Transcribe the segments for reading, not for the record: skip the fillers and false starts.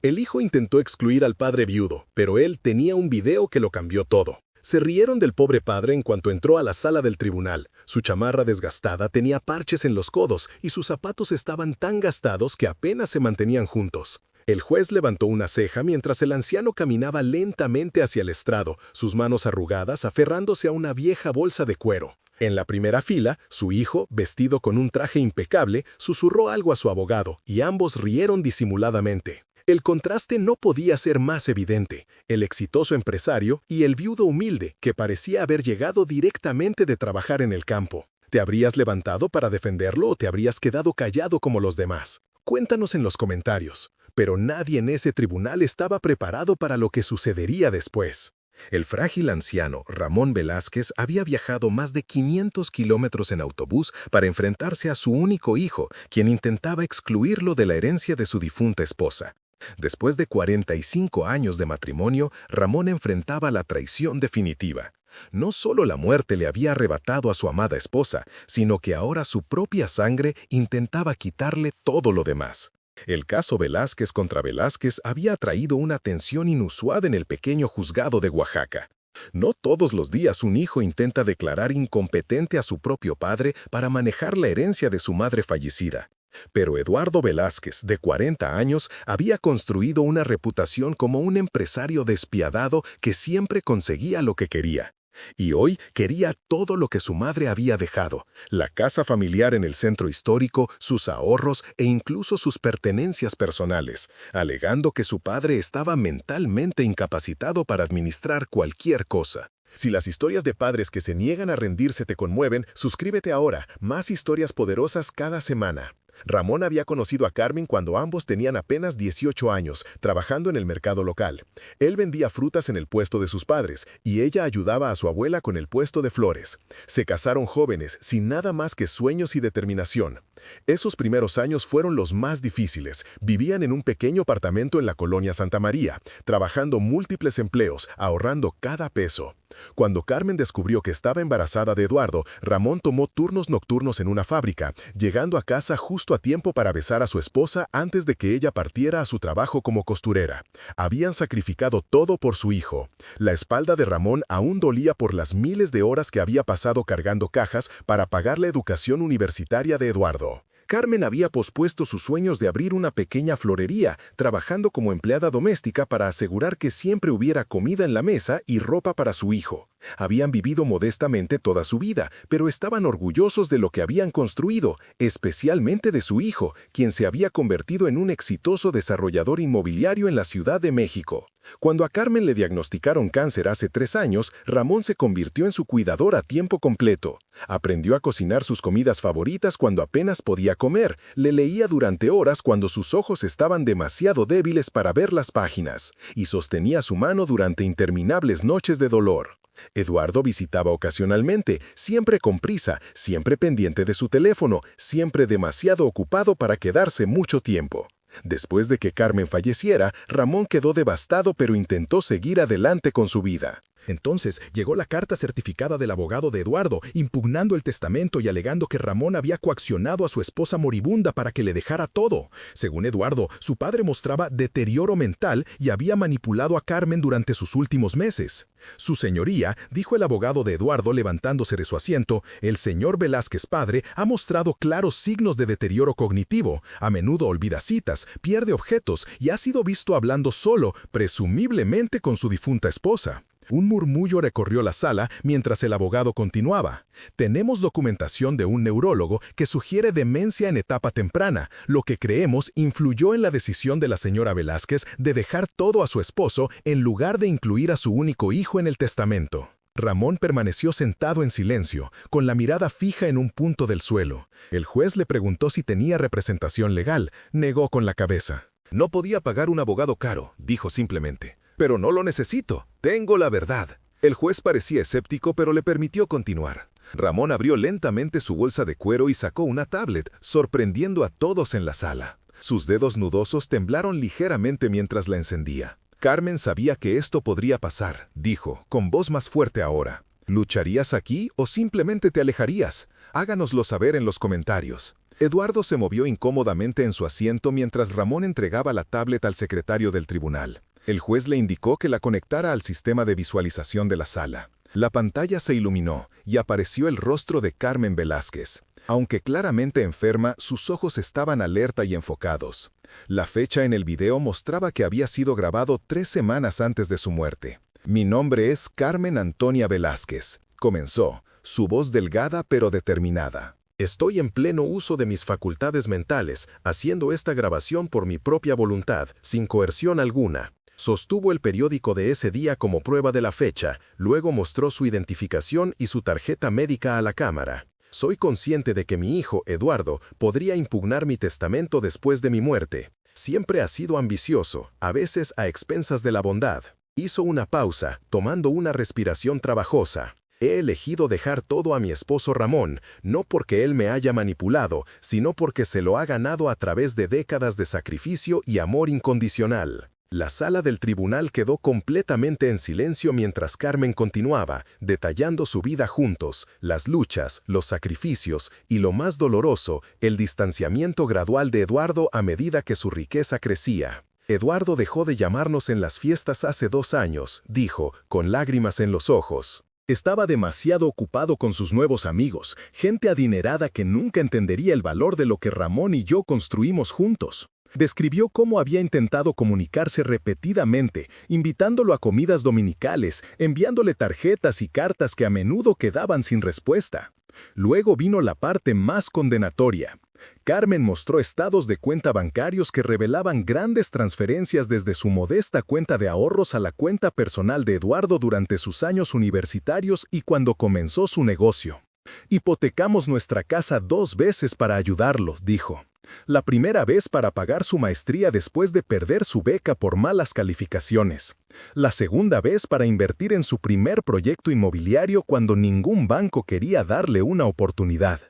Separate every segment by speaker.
Speaker 1: El hijo intentó excluir al padre viudo, pero él tenía un video que lo cambió todo. Se rieron del pobre padre en cuanto entró a la sala del tribunal. Su chamarra desgastada tenía parches en los codos y sus zapatos estaban tan gastados que apenas se mantenían juntos. El juez levantó una ceja mientras el anciano caminaba lentamente hacia el estrado, sus manos arrugadas aferrándose a una vieja bolsa de cuero. En la primera fila, su hijo, vestido con un traje impecable, susurró algo a su abogado y ambos rieron disimuladamente. El contraste no podía ser más evidente, el exitoso empresario y el viudo humilde que parecía haber llegado directamente de trabajar en el campo. ¿Te habrías levantado para defenderlo o te habrías quedado callado como los demás? Cuéntanos en los comentarios. Pero nadie en ese tribunal estaba preparado para lo que sucedería después. El frágil anciano Ramón Velázquez había viajado más de 500 kilómetros en autobús para enfrentarse a su único hijo, quien intentaba excluirlo de la herencia de su difunta esposa. Después de 45 años de matrimonio, Ramón enfrentaba la traición definitiva. No solo la muerte le había arrebatado a su amada esposa, sino que ahora su propia sangre intentaba quitarle todo lo demás. El caso Velázquez contra Velázquez había atraído una atención inusual en el pequeño juzgado de Oaxaca. No todos los días un hijo intenta declarar incompetente a su propio padre para manejar la herencia de su madre fallecida. Pero Eduardo Velázquez, de 40 años, había construido una reputación como un empresario despiadado que siempre conseguía lo que quería. Y hoy quería todo lo que su madre había dejado, la casa familiar en el centro histórico, sus ahorros e incluso sus pertenencias personales, alegando que su padre estaba mentalmente incapacitado para administrar cualquier cosa. Si las historias de padres que se niegan a rendirse te conmueven, suscríbete ahora, más historias poderosas cada semana. Ramón había conocido a Carmen cuando ambos tenían apenas 18 años, trabajando en el mercado local. Él vendía frutas en el puesto de sus padres y ella ayudaba a su abuela con el puesto de flores. Se casaron jóvenes, sin nada más que sueños y determinación. Esos primeros años fueron los más difíciles. Vivían en un pequeño apartamento en la colonia Santa María, trabajando múltiples empleos, ahorrando cada peso. Cuando Carmen descubrió que estaba embarazada de Eduardo, Ramón tomó turnos nocturnos en una fábrica, llegando a casa justo a tiempo para besar a su esposa antes de que ella partiera a su trabajo como costurera. Habían sacrificado todo por su hijo. La espalda de Ramón aún dolía por las miles de horas que había pasado cargando cajas para pagar la educación universitaria de Eduardo. Carmen había pospuesto sus sueños de abrir una pequeña florería, trabajando como empleada doméstica para asegurar que siempre hubiera comida en la mesa y ropa para su hijo. Habían vivido modestamente toda su vida, pero estaban orgullosos de lo que habían construido, especialmente de su hijo, quien se había convertido en un exitoso desarrollador inmobiliario en la Ciudad de México. Cuando a Carmen le diagnosticaron cáncer hace 3 años, Ramón se convirtió en su cuidador a tiempo completo. Aprendió a cocinar sus comidas favoritas cuando apenas podía comer, le leía durante horas cuando sus ojos estaban demasiado débiles para ver las páginas, y sostenía su mano durante interminables noches de dolor. Eduardo visitaba ocasionalmente, siempre con prisa, siempre pendiente de su teléfono, siempre demasiado ocupado para quedarse mucho tiempo. Después de que Carmen falleciera, Ramón quedó devastado pero intentó seguir adelante con su vida. Entonces llegó la carta certificada del abogado de Eduardo, impugnando el testamento y alegando que Ramón había coaccionado a su esposa moribunda para que le dejara todo. Según Eduardo, su padre mostraba deterioro mental y había manipulado a Carmen durante sus últimos meses. Su señoría, dijo el abogado de Eduardo levantándose de su asiento, el señor Velázquez padre ha mostrado claros signos de deterioro cognitivo, a menudo olvida citas, pierde objetos y ha sido visto hablando solo, presumiblemente con su difunta esposa. Un murmullo recorrió la sala mientras el abogado continuaba. Tenemos documentación de un neurólogo que sugiere demencia en etapa temprana, lo que creemos influyó en la decisión de la señora Velázquez de dejar todo a su esposo en lugar de incluir a su único hijo en el testamento. Ramón permaneció sentado en silencio, con la mirada fija en un punto del suelo. El juez le preguntó si tenía representación legal. Negó con la cabeza.
Speaker 2: No podía pagar un abogado caro, dijo simplemente. Pero no lo necesito, tengo la verdad. El juez parecía escéptico, pero le permitió continuar. Ramón abrió lentamente su bolsa de cuero y sacó una tablet, sorprendiendo a todos en la sala. Sus dedos nudosos temblaron ligeramente mientras la encendía. Carmen sabía que esto podría pasar, dijo, con voz más fuerte ahora. ¿Lucharías aquí o simplemente te alejarías? Háganoslo saber en los comentarios. Eduardo se movió incómodamente en su asiento mientras Ramón entregaba la tablet al secretario del tribunal. El juez le indicó que la conectara al sistema de visualización de la sala. La pantalla se iluminó y apareció el rostro de Carmen Velázquez. Aunque claramente enferma, sus ojos estaban alerta y enfocados. La fecha en el video mostraba que había sido grabado 3 semanas antes de su muerte. «Mi nombre es Carmen Antonia Velázquez», comenzó, su voz delgada pero determinada.
Speaker 1: Estoy en pleno uso de mis facultades mentales, haciendo esta grabación por mi propia voluntad, sin coerción alguna. Sostuvo el periódico de ese día como prueba de la fecha, luego mostró su identificación y su tarjeta médica a la cámara. Soy consciente de que mi hijo, Eduardo, podría impugnar mi testamento después de mi muerte. Siempre ha sido ambicioso, a veces a expensas de la bondad. Hizo una pausa, tomando una respiración trabajosa. He elegido dejar todo a mi esposo Ramón, no porque él me haya manipulado, sino porque se lo ha ganado a través de décadas de sacrificio y amor incondicional. La sala del tribunal quedó completamente en silencio mientras Carmen continuaba, detallando su vida juntos, las luchas, los sacrificios y, lo más doloroso, el distanciamiento gradual de Eduardo a medida que su riqueza crecía. Eduardo dejó de llamarnos en las fiestas hace 2 años, dijo, con lágrimas en los ojos. Estaba demasiado ocupado con sus nuevos amigos, gente adinerada que nunca entendería el valor de lo que Ramón y yo construimos juntos. Describió cómo había intentado comunicarse repetidamente, invitándolo a comidas dominicales, enviándole tarjetas y cartas que a menudo quedaban sin respuesta. Luego vino la parte más condenatoria. Carmen mostró estados de cuenta bancarios que revelaban grandes transferencias desde su modesta cuenta de ahorros a la cuenta personal de Eduardo durante sus años universitarios y cuando comenzó su negocio. «Hipotecamos nuestra casa 2 veces para ayudarlo», dijo. La primera vez para pagar su maestría después de perder su beca por malas calificaciones. La segunda vez para invertir en su primer proyecto inmobiliario cuando ningún banco quería darle una oportunidad.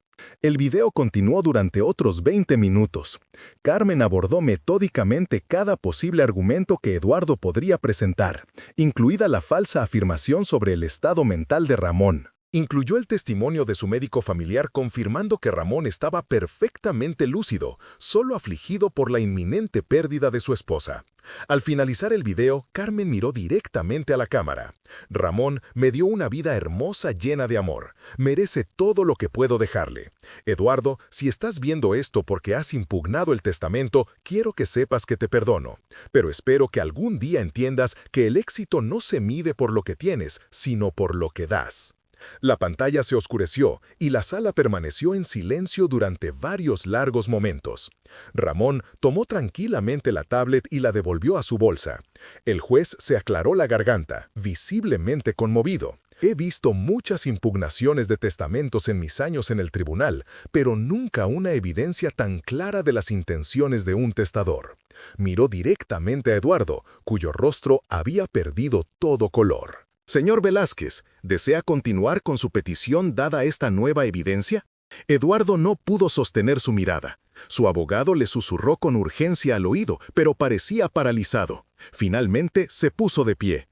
Speaker 1: El video continuó durante otros 20 minutos. Carmen abordó metódicamente cada posible argumento que Eduardo podría presentar, incluida la falsa afirmación sobre el estado mental de Ramón. Incluyó el testimonio de su médico familiar confirmando que Ramón estaba perfectamente lúcido, solo afligido por la inminente pérdida de su esposa. Al finalizar el video, Carmen miró directamente a la cámara. «Ramón me dio una vida hermosa llena de amor. Merece todo lo que puedo dejarle. Eduardo, si estás viendo esto porque has impugnado el testamento, quiero que sepas que te perdono. Pero espero que algún día entiendas que el éxito no se mide por lo que tienes, sino por lo que das». La pantalla se oscureció y la sala permaneció en silencio durante varios largos momentos. Ramón tomó tranquilamente la tablet y la devolvió a su bolsa. El juez se aclaró la garganta, visiblemente conmovido. «He visto muchas impugnaciones de testamentos en mis años en el tribunal, pero nunca una evidencia tan clara de las intenciones de un testador». Miró directamente a Eduardo, cuyo rostro había perdido todo color. «Señor Velázquez, ¿desea continuar con su petición dada esta nueva evidencia?» Eduardo no pudo sostener su mirada. Su abogado le susurró con urgencia al oído, pero parecía paralizado. Finalmente se puso de pie.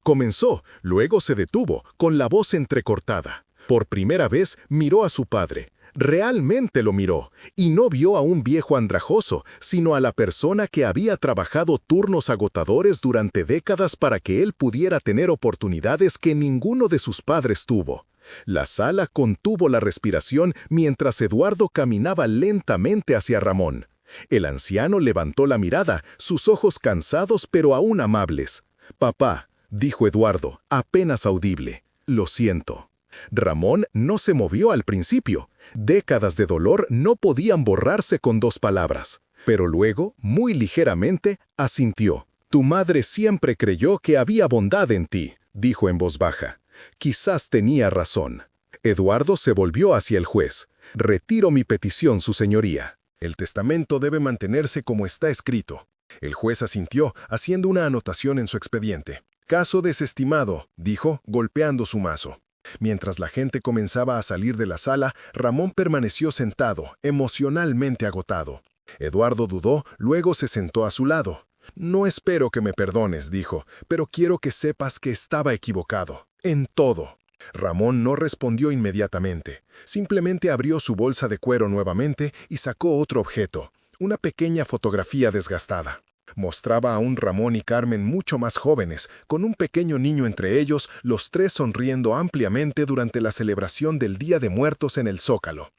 Speaker 1: Comenzó, luego se detuvo, con la voz entrecortada. Por primera vez miró a su padre. Realmente lo miró, y no vio a un viejo andrajoso, sino a la persona que había trabajado turnos agotadores durante décadas para que él pudiera tener oportunidades que ninguno de sus padres tuvo. La sala contuvo la respiración mientras Eduardo caminaba lentamente hacia Ramón. El anciano levantó la mirada, sus ojos cansados pero aún amables. «Papá», dijo Eduardo, apenas audible, «lo siento». Ramón no se movió al principio. Décadas de dolor no podían borrarse con 2 palabras. Pero luego, muy ligeramente, asintió. «Tu madre siempre creyó que había bondad en ti», dijo en voz baja. «Quizás tenía razón». Eduardo se volvió hacia el juez. «Retiro mi petición, su señoría. El testamento debe mantenerse como está escrito». El juez asintió, haciendo una anotación en su expediente. «Caso desestimado», dijo, golpeando su mazo. Mientras la gente comenzaba a salir de la sala, Ramón permaneció sentado, emocionalmente agotado. Eduardo dudó, luego se sentó a su lado. «No espero que me perdones», dijo, «pero quiero que sepas que estaba equivocado. En todo». Ramón no respondió inmediatamente. Simplemente abrió su bolsa de cuero nuevamente y sacó otro objeto, una pequeña fotografía desgastada. Mostraba a un Ramón y Carmen mucho más jóvenes, con un pequeño niño entre ellos, los tres sonriendo ampliamente durante la celebración del Día de Muertos en el Zócalo.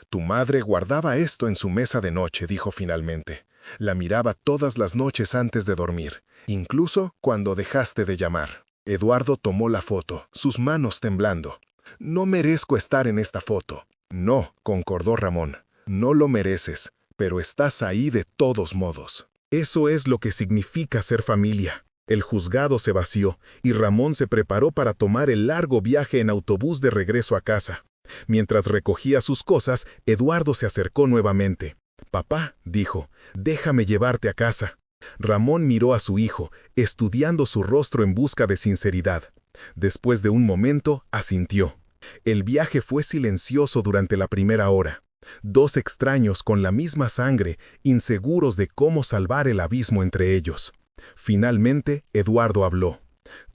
Speaker 1: «Tu madre guardaba esto en su mesa de noche», dijo finalmente. «La miraba todas las noches antes de dormir, incluso cuando dejaste de llamar». Eduardo tomó la foto, sus manos temblando. «No merezco estar en esta foto». «No», concordó Ramón, «no lo mereces, pero estás ahí de todos modos». Eso es lo que significa ser familia. El juzgado se vació y Ramón se preparó para tomar el largo viaje en autobús de regreso a casa. Mientras recogía sus cosas, Eduardo se acercó nuevamente. «Papá», dijo, «déjame llevarte a casa». Ramón miró a su hijo, estudiando su rostro en busca de sinceridad. Después de un momento, asintió. El viaje fue silencioso durante la primera hora. Dos extraños con la misma sangre, inseguros de cómo salvar el abismo entre ellos. Finalmente, Eduardo habló.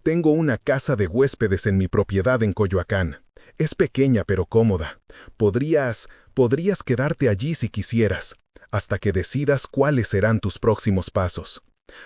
Speaker 1: «Tengo una casa de huéspedes en mi propiedad en Coyoacán. Es pequeña pero cómoda. Podrías quedarte allí si quisieras, hasta que decidas cuáles serán tus próximos pasos».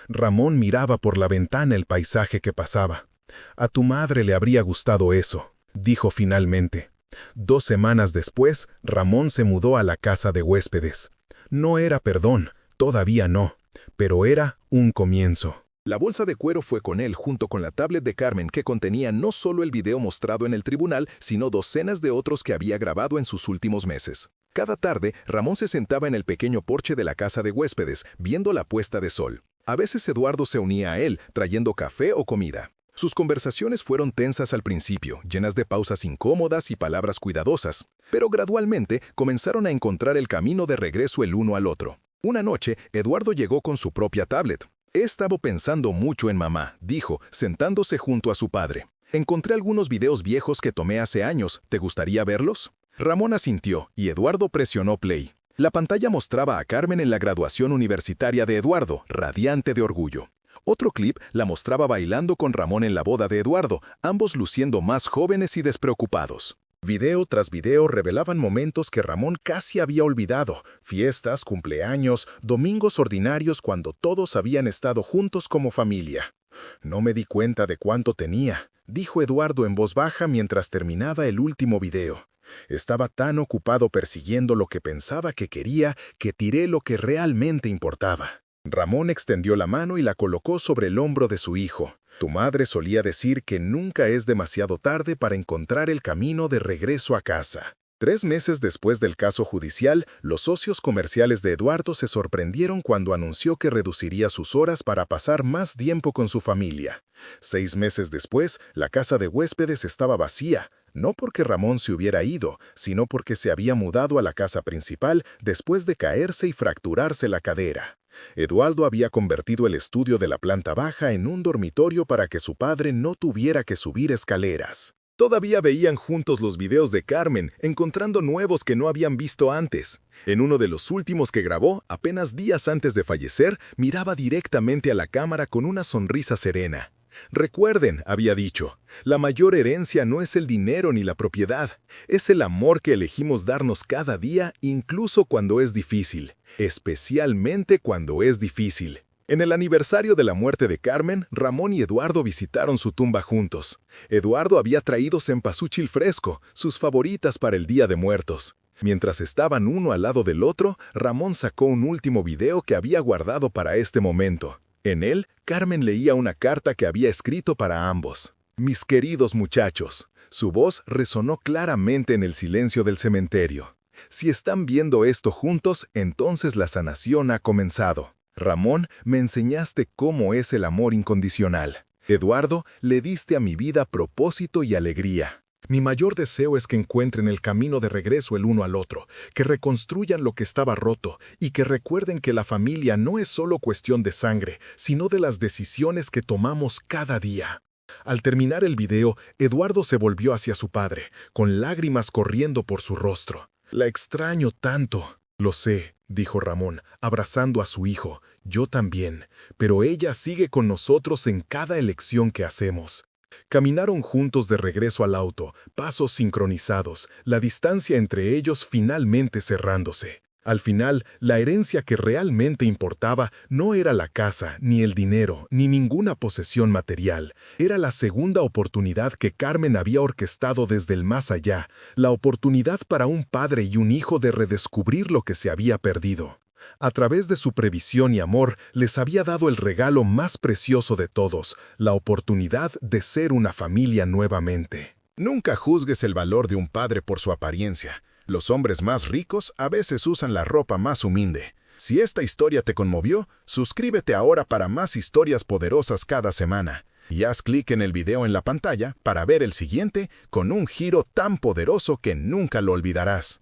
Speaker 1: Ramón miraba por la ventana el paisaje que pasaba. «A tu madre le habría gustado eso», dijo finalmente. 2 semanas después, Ramón se mudó a la casa de huéspedes. No era perdón, todavía no, pero era un comienzo. La bolsa de cuero fue con él junto con la tablet de Carmen que contenía no solo el video mostrado en el tribunal, sino docenas de otros que había grabado en sus últimos meses. Cada tarde, Ramón se sentaba en el pequeño porche de la casa de huéspedes, viendo la puesta de sol. A veces Eduardo se unía a él, trayendo café o comida. Sus conversaciones fueron tensas al principio, llenas de pausas incómodas y palabras cuidadosas, pero gradualmente comenzaron a encontrar el camino de regreso el uno al otro. Una noche, Eduardo llegó con su propia tablet. «He estado pensando mucho en mamá», dijo, sentándose junto a su padre. «Encontré algunos videos viejos que tomé hace años. ¿Te gustaría verlos?». Ramón asintió y Eduardo presionó play. La pantalla mostraba a Carmen en la graduación universitaria de Eduardo, radiante de orgullo. Otro clip la mostraba bailando con Ramón en la boda de Eduardo, ambos luciendo más jóvenes y despreocupados. Video tras video revelaban momentos que Ramón casi había olvidado, fiestas, cumpleaños, domingos ordinarios cuando todos habían estado juntos como familia. «No me di cuenta de cuánto tenía», dijo Eduardo en voz baja mientras terminaba el último video. «Estaba tan ocupado persiguiendo lo que pensaba que quería que tiré lo que realmente importaba». Ramón extendió la mano y la colocó sobre el hombro de su hijo. «Tu madre solía decir que nunca es demasiado tarde para encontrar el camino de regreso a casa». 3 meses después del caso judicial, los socios comerciales de Eduardo se sorprendieron cuando anunció que reduciría sus horas para pasar más tiempo con su familia. 6 meses después, la casa de huéspedes estaba vacía, no porque Ramón se hubiera ido, sino porque se había mudado a la casa principal después de caerse y fracturarse la cadera. Eduardo había convertido el estudio de la planta baja en un dormitorio para que su padre no tuviera que subir escaleras. Todavía veían juntos los videos de Carmen, encontrando nuevos que no habían visto antes. En uno de los últimos que grabó, apenas días antes de fallecer, miraba directamente a la cámara con una sonrisa serena. «Recuerden», había dicho, «la mayor herencia no es el dinero ni la propiedad, es el amor que elegimos darnos cada día, incluso cuando es difícil, especialmente cuando es difícil». En el aniversario de la muerte de Carmen, Ramón y Eduardo visitaron su tumba juntos. Eduardo había traído cempasúchil fresco, sus favoritas para el Día de Muertos. Mientras estaban uno al lado del otro, Ramón sacó un último video que había guardado para este momento. En él, Carmen leía una carta que había escrito para ambos. «Mis queridos muchachos». Su voz resonó claramente en el silencio del cementerio. «Si están viendo esto juntos, entonces la sanación ha comenzado. Ramón, me enseñaste cómo es el amor incondicional. Eduardo, le diste a mi vida propósito y alegría. Mi mayor deseo es que encuentren el camino de regreso el uno al otro, que reconstruyan lo que estaba roto y que recuerden que la familia no es solo cuestión de sangre, sino de las decisiones que tomamos cada día». Al terminar el video, Eduardo se volvió hacia su padre, con lágrimas corriendo por su rostro. «La extraño tanto». «Lo sé», dijo Ramón, abrazando a su hijo. «Yo también, pero ella sigue con nosotros en cada elección que hacemos». Caminaron juntos de regreso al auto, pasos sincronizados, la distancia entre ellos finalmente cerrándose. Al final, la herencia que realmente importaba no era la casa, ni el dinero, ni ninguna posesión material. Era la segunda oportunidad que Carmen había orquestado desde el más allá, la oportunidad para un padre y un hijo de redescubrir lo que se había perdido. A través de su previsión y amor, les había dado el regalo más precioso de todos, la oportunidad de ser una familia nuevamente.
Speaker 2: Nunca juzgues el valor de un padre por su apariencia. Los hombres más ricos a veces usan la ropa más humilde. Si esta historia te conmovió, suscríbete ahora para más historias poderosas cada semana. Y haz clic en el video en la pantalla para ver el siguiente con un giro tan poderoso que nunca lo olvidarás.